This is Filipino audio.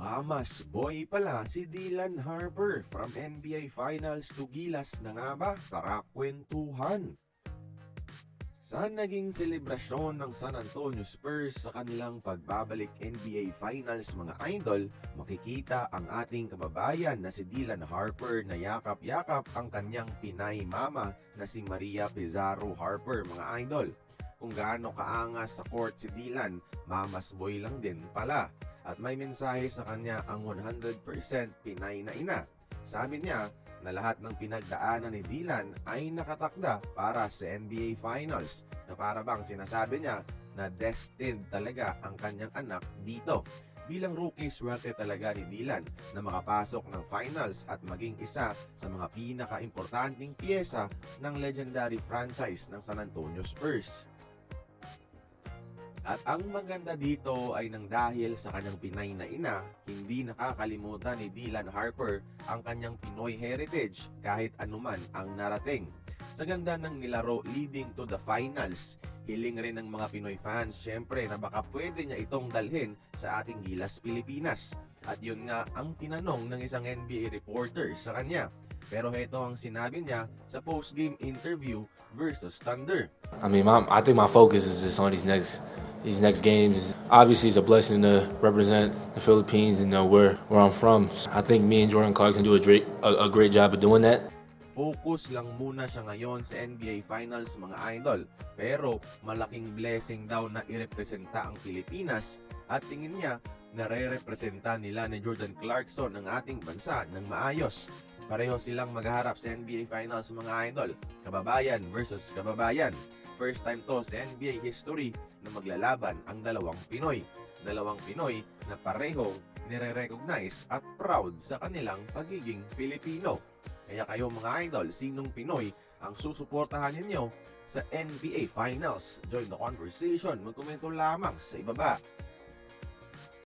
Mamas boy pala si Dylan Harper from NBA Finals to Gilas na nga ba? Tara kwentuhan! Sa naging selebrasyon ng San Antonio Spurs sa kanilang pagbabalik NBA Finals mga idol, makikita ang ating kababayan na si Dylan Harper na yakap-yakap ang kanyang Pinay mama na si Maria Pizarro Harper mga idol. Kung gaano kaangas sa court si Dylan, mamas boy lang din pala. At may mensahe sa kanya ang 100% Pinay na ina. Sabi niya na lahat ng pinagdaanan ni Dylan ay nakatakda para sa NBA Finals, na para bang sinasabi niya na destined talaga ang kanyang anak dito. Bilang rookie, swerte talaga ni Dylan na makapasok ng finals at maging isa sa mga pinaka-importanting piyesa ng legendary franchise ng San Antonio Spurs. At ang maganda dito ay nang dahil sa kanyang Pinay na ina, hindi nakakalimutan ni Dylan Harper ang kanyang Pinoy heritage kahit anuman ang narating. Sa ganda ng nilaro leading to the finals, hiling rin ng mga Pinoy fans syempre na baka pwede niya itong dalhin sa ating Gilas Pilipinas. At yun nga ang tinanong ng isang NBA reporter sa kanya. Pero heto ang sinabi niya sa post-game interview versus Thunder. I think my focus is just on these next games. Obviously, it's a blessing to represent the Philippines and where I'm from. I think me and Jordan Clarkson do a great job of doing that. Focus lang muna siya ngayon sa NBA Finals mga idol. Pero malaking blessing daw na irepresenta ang Pilipinas at tingin niya na re-representa nila ni Jordan Clarkson ang ating bansa ng maayos. Pareho silang maghaharap sa NBA Finals mga idol. Kababayan versus kababayan. First time to sa NBA history na maglalaban ang dalawang Pinoy. Dalawang Pinoy na parehong nire-recognize at proud sa kanilang pagiging Pilipino. Kaya kayo mga idol, sinong Pinoy ang susuportahan ninyo sa NBA Finals? Join the conversation. Magkomento lamang sa ibaba.